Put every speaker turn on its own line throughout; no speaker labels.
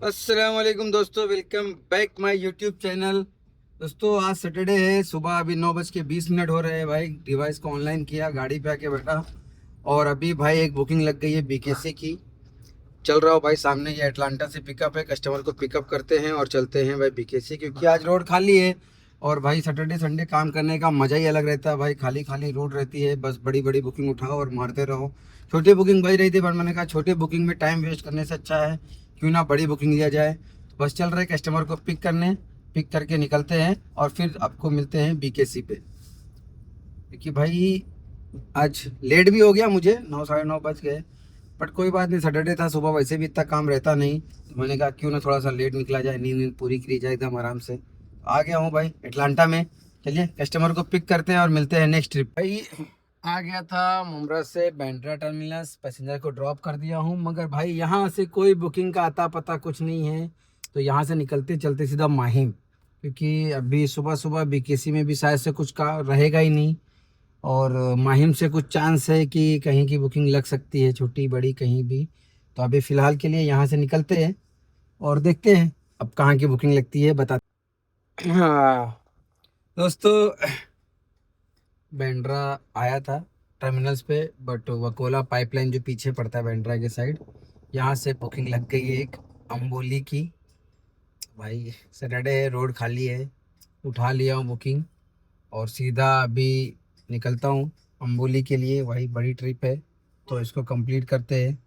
अस्सलाम वालेकुम दोस्तों, welcome back my YouTube channel. दोस्तों आज सैटरडे है, सुबह अभी 9:20 हो रहे हैं। भाई डिवाइस को ऑनलाइन किया, गाड़ी पे आके बैठा और अभी भाई एक बुकिंग लग गई है बीकेसी की। चल रहा हूँ भाई, सामने ये अटलांटा से पिकअप है। कस्टमर को पिकअप करते हैं और चलते हैं भाई बीकेसी, क्योंकि आज रोड खाली है। और भाई सैटरडे संडे काम करने का मज़ा ही अलग रहता है भाई। खाली खाली रोड रहती है, बस बड़ी बड़ी बुकिंग उठाओ और मारते रहो। छोटी बुकिंग भाई रही थी, पर मैंने कहा छोटी बुकिंग में टाइम वेस्ट करने से अच्छा है क्यों ना बड़ी बुकिंग लिया जाए। तो बस चल रहे कस्टमर को पिक करने, पिक करके निकलते हैं और फिर आपको मिलते हैं बीकेसी पे। क्योंकि भाई आज लेट भी हो गया, मुझे 9 साढ़े 9 बज गए। बट कोई बात नहीं, सैटरडे था, सुबह वैसे भी इतना काम रहता नहीं, तो मैंने कहा क्यों ना थोड़ा सा लेट निकला जाए, नींद नींद पूरी करी जाए एकदम आराम से। आ गया हूँ भाई एटलांटा में। चलिए कस्टमर को पिक करते हैं और मिलते हैं नेक्स्ट ट्रिप। भाई आ गया था मुम्बरा से बांद्रा टर्मिनस, पैसेंजर को ड्रॉप कर दिया हूँ, मगर भाई यहाँ से कोई बुकिंग का आता पता कुछ नहीं है। तो यहाँ से निकलते चलते सीधा माहिम, क्योंकि अभी सुबह सुबह बीकेसी में भी शायद से कुछ का रहेगा ही नहीं। और माहिम से कुछ चांस है कि कहीं की बुकिंग लग सकती है, छोटी बड़ी कहीं भी। तो अभी फ़िलहाल के लिए यहाँ से निकलते हैं और देखते हैं अब कहाँ की बुकिंग लगती है, बता। हाँ दोस्तों, बांद्रा आया था टर्मिनल्स पे, बट वकोला पाइपलाइन जो पीछे पड़ता है बांद्रा के साइड, यहाँ से बुकिंग लग गई है एक अम्बोली की। भाई सैटरडे है, रोड खाली है, उठा लिया हूँ बुकिंग और सीधा अभी निकलता हूँ अम्बोली के लिए। वही बड़ी ट्रिप है तो इसको कंप्लीट करते हैं।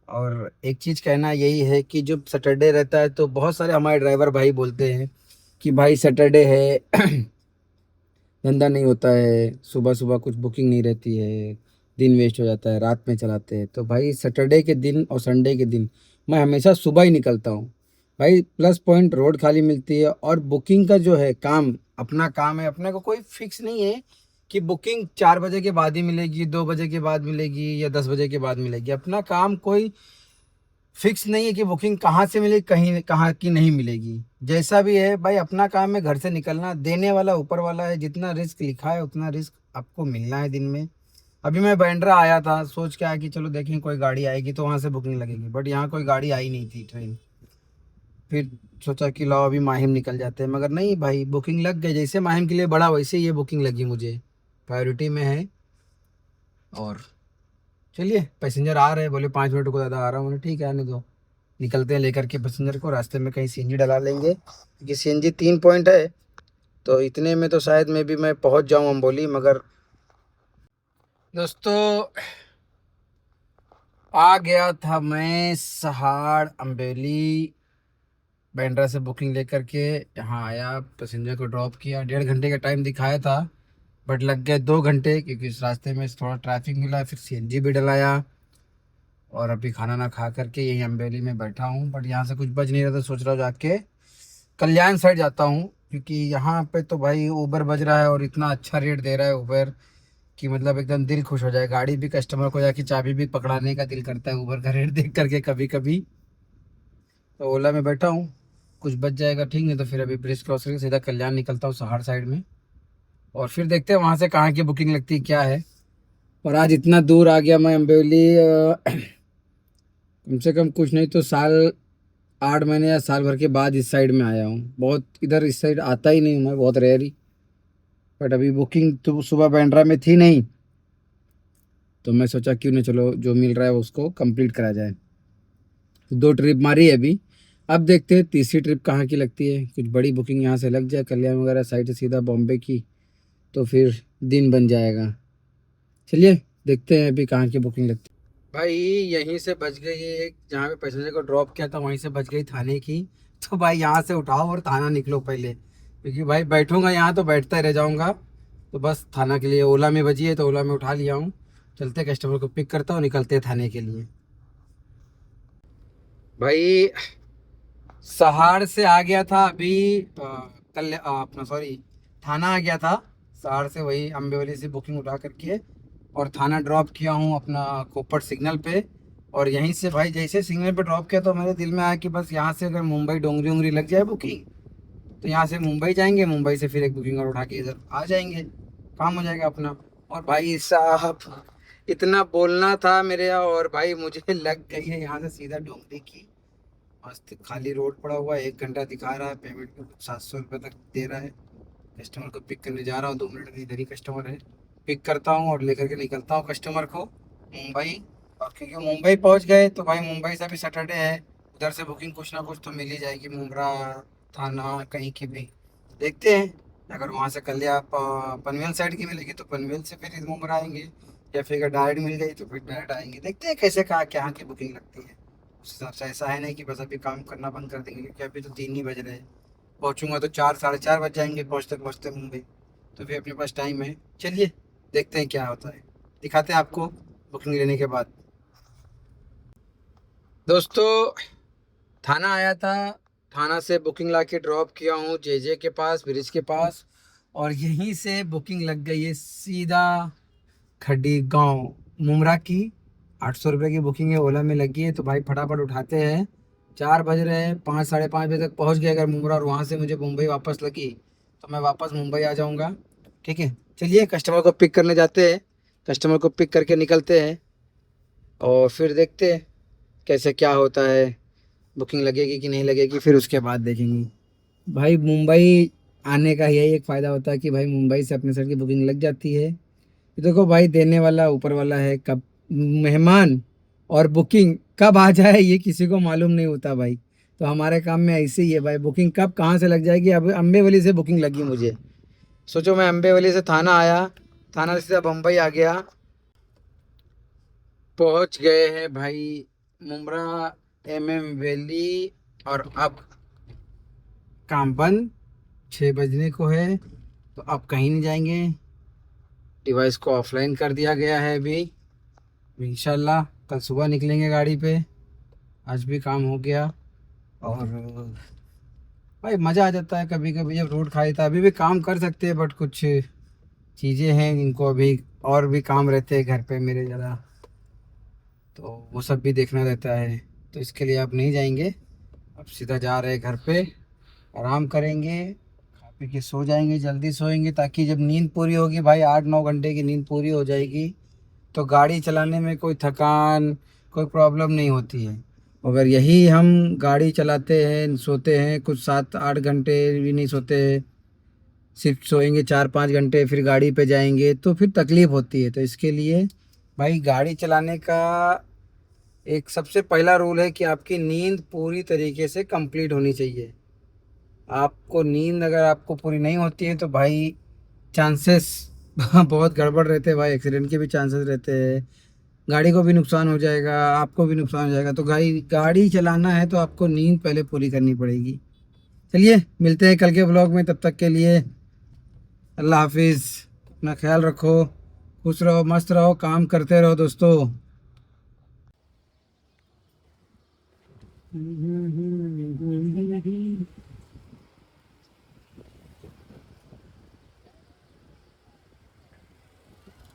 और एक चीज़ कहना यही है कि जब सैटरडे रहता है तो बहुत सारे हमारे ड्राइवर भाई बोलते हैं कि भाई सैटरडे है धंधा नहीं होता है, सुबह सुबह कुछ बुकिंग नहीं रहती है, दिन वेस्ट हो जाता है, रात में चलाते हैं। तो भाई सैटरडे के दिन और संडे के दिन मैं हमेशा सुबह ही निकलता हूँ भाई। प्लस पॉइंट रोड खाली मिलती है और बुकिंग का जो है काम, अपना काम है, अपने को कोई फिक्स नहीं है कि बुकिंग 4 बजे के बाद ही मिलेगी, 2 बजे के बाद मिलेगी या 10 बजे के बाद मिलेगी। अपना काम कोई फिक्स नहीं है कि बुकिंग कहाँ से मिलेगी, कहीं कहाँ की नहीं मिलेगी। जैसा भी है भाई, अपना काम है घर से निकलना, देने वाला ऊपर वाला है। जितना रिस्क लिखा है उतना रिस्क आपको मिलना है दिन में। अभी मैं बांद्रा आया था, सोच के आया कि चलो देखें कोई गाड़ी आएगी तो वहाँ से बुकिंग लगेगी, बट यहाँ कोई गाड़ी आई नहीं थी, ट्रेन। फिर सोचा कि लाओ अभी माहिम निकल जाते हैं, मगर नहीं भाई, बुकिंग लग गई। जैसे माहिम के लिए बड़ा वैसे ये बुकिंग लगी मुझे, प्रायोरिटी में है। और चलिए पैसेंजर आ रहे हैं, बोले 5 मिनट को ज़्यादा आ रहा हूँ, मैंने ठीक है आने दो। निकलते हैं लेकर के पैसेंजर को, रास्ते में कहीं सीएनजी डला लेंगे, क्योंकि सीएनजी 3 पॉइंट है। तो इतने में तो शायद मैं भी मैं पहुंच जाऊं अम्बोली। मगर दोस्तों आ गया था मैं सहाड़ अम्बेली, बांद्रा से बुकिंग लेकर के यहाँ आया, पैसेंजर को ड्रॉप किया। 1.5 घंटे का टाइम दिखाया था, बट लग गए 2 घंटे, क्योंकि इस रास्ते में थोड़ा ट्रैफिक मिला, फिर सीएनजी भी डलाया। और अभी खाना ना खा करके यही अम्बेली में बैठा हूँ, बट यहाँ से कुछ बच नहीं रहा, तो सोच रहा हूँ जाके कल्याण साइड जाता हूँ। क्योंकि यहाँ पे तो भाई उबर बज रहा है और इतना अच्छा रेट दे रहा है उबर कि मतलब एकदम दिल खुश हो जाए। गाड़ी भी, कस्टमर को जाके चाबी भी पकड़ाने का दिल करता है उबर का रेट देख करके कभी कभी। तो ओला में बैठा हूँ, कुछ बच जाएगा ठीक, नहीं तो फिर अभी ब्रिज क्रॉस करके सीधा कल्याण निकलता हूँ सहार साइड में। और फिर देखते हैं वहाँ से कहाँ की बुकिंग लगती है, क्या है। और आज इतना दूर आ गया मैं अम्बेली, कम से कम कुछ नहीं तो साल 8 महीने या साल भर के बाद इस साइड में आया हूँ। बहुत इधर इस साइड आता ही नहीं हूँ मैं, बहुत रेयर ही। बट अभी बुकिंग तो सुबह बांद्रा में थी नहीं, तो मैं सोचा क्यों नहीं, चलो जो मिल रहा है उसको कंप्लीट करा जाए। तो 2 ट्रिप मारी है अभी, अब देखते हैं तीसरी ट्रिप कहाँ की लगती है। कुछ बड़ी बुकिंग यहाँ से लग जाए कल्याण वगैरह साइड से सीधा बॉम्बे की, तो फिर दिन बन जाएगा। चलिए देखते हैं अभी कहाँ की बुकिंग लगती है। भाई यहीं से बच गई है एक, जहाँ पे पैसेंजर को ड्रॉप किया था वहीं से बच गई थाने की। तो भाई यहाँ से उठाओ और थाना निकलो पहले, क्योंकि भाई बैठूंगा यहाँ तो बैठता ही रह जाऊँगा। तो बस थाना के लिए ओला में बची है, तो ओला में उठा लिया हूँ। चलते कस्टमर को पिक करता हूँ, निकलते हैं थाने के लिए। भाई सहार से आ गया था अभी, कल अपना सॉरी थाना आ गया था। सहार से वही अम्बेवली से बुकिंग उठा करके और थाना ड्रॉप किया हूँ अपना कोपट सिग्नल पे। और यहीं से भाई जैसे सिग्नल पे ड्रॉप किया तो मेरे दिल में आया कि बस यहाँ से अगर मुंबई डोंगरी उंगरी लग जाए बुकिंग, तो यहाँ से मुंबई जाएंगे, मुंबई से फिर एक बुकिंग और उठा के इधर आ जाएंगे, काम हो जाएगा अपना। और भाई साहब इतना बोलना था मेरे यहाँ, और भाई मुझे लग गई है यहाँ से सीधा डोंगरी की। मस्त खाली रोड पड़ा हुआ है, 1 घंटा दिखा रहा है, पेमेंट भी कुछ 700 रुपये तक दे रहा है। कस्टमर को पिक करने जा रहा हूँ, 2 मिनट में इधर ही कस्टमर है। पिक करता हूँ और लेकर के निकलता हूँ कस्टमर को मुंबई। और क्योंकि मुंबई पहुँच गए तो भाई मुंबई से भी सैटरडे है, उधर से बुकिंग कुछ ना कुछ तो मिल ही जाएगी, मुंब्रा थाना कहीं की भी। देखते हैं, अगर वहाँ से कर लिया पनवेल साइड की मिलेगी तो पनवेल से फिर मुंब्रा आएंगे, या फिर अगर डायरेक्ट मिल गई तो फिर डायरेक्ट आएंगे। देखते हैं कैसे कहाँ क्या की बुकिंग लगती है, उस हिसाब से। ऐसा है नहीं कि बस अभी काम करना बंद कर देंगे, क्योंकि अभी तो 3 ही बज रहे हैं। पहुंचूंगा तो 4 साढ़े 4 बज जाएंगे पहुंचते पहुंचते मुंबई। तो फिर अपने पास टाइम है, चलिए देखते हैं क्या होता है, दिखाते हैं आपको बुकिंग लेने के बाद। दोस्तों थाना आया था, थाना से बुकिंग ला के ड्रॉप किया हूँ जे के पास, ब्रिज के पास। और यहीं से बुकिंग लग गई है सीधा खड्डी गांव मुमरा की। 800 रुपये की बुकिंग है, ओला में लगी है। तो भाई फटाफट उठाते हैं, 4 बज रहे हैं, 5 साढ़े 5 बजे तक पहुंच गए अगर मुमरा, और वहां से मुझे मुंबई वापस लगी तो मैं वापस मुंबई आ जाऊंगा। ठीक है, चलिए कस्टमर को पिक करने जाते हैं, कस्टमर को पिक करके निकलते हैं और फिर देखते हैं कैसे क्या होता है, बुकिंग लगेगी कि नहीं लगेगी, फिर उसके बाद देखेंगे। भाई मुंबई आने का यही एक फ़ायदा होता है कि भाई मुंबई से अपने सर की बुकिंग लग जाती है। ये देखो भाई, देने वाला ऊपर वाला है, कब मेहमान और बुकिंग कब आ जाए ये किसी को मालूम नहीं होता भाई। तो हमारे काम में ऐसे ही है भाई, बुकिंग कब कहाँ से लग जाएगी। अब अम्बेवली से बुकिंग लगी मुझे, सोचो मैं अम्बेवली से थाना आया, थाना से सीधा बम्बई आ गया। पहुंच गए हैं भाई मुमरा वैली। और अब काम बंद, 6 बजने को है, तो अब कहीं नहीं जाएंगे। डिवाइस को ऑफलाइन कर दिया गया है अभी, इंशाल्लाह कल सुबह निकलेंगे गाड़ी पे। आज भी काम हो गया। और भाई मज़ा आ जाता है कभी कभी जब रोड खाली था। अभी भी काम कर सकते हैं बट कुछ चीज़ें हैं इनको अभी, और भी काम रहते हैं घर पे मेरे ज़रा, तो वो सब भी देखना रहता है। तो इसके लिए अब नहीं जाएंगे, अब सीधा जा रहे हैं घर पे, आराम करेंगे, खा पी के सो जाएंगे, जल्दी सोएंगे ताकि जब नींद पूरी होगी भाई, 8 9 घंटे की नींद पूरी हो जाएगी तो गाड़ी चलाने में कोई थकान, कोई प्रॉब्लम नहीं होती है। अगर यही हम गाड़ी चलाते हैं, सोते हैं कुछ 7 8 घंटे भी नहीं सोते हैं, सिर्फ सोएंगे 4 5 घंटे, फिर गाड़ी पे जाएंगे तो फिर तकलीफ़ होती है। तो इसके लिए भाई गाड़ी चलाने का एक सबसे पहला रूल है कि आपकी नींद पूरी तरीके से कंप्लीट होनी चाहिए। आपको नींद अगर आपको पूरी नहीं होती है तो भाई चांसेस बहुत गड़बड़ रहते हैं भाई, एक्सीडेंट के भी चांसेस रहते हैं, गाड़ी को भी नुकसान हो जाएगा, आपको भी नुकसान हो जाएगा। तो गाड़ी गाड़ी चलाना है तो आपको नींद पहले पूरी करनी पड़ेगी। चलिए मिलते हैं कल के ब्लॉग में, तब तक के लिए अल्लाह हाफिज़, अपना ख्याल रखो, खुश रहो, मस्त रहो, काम करते रहो दोस्तों।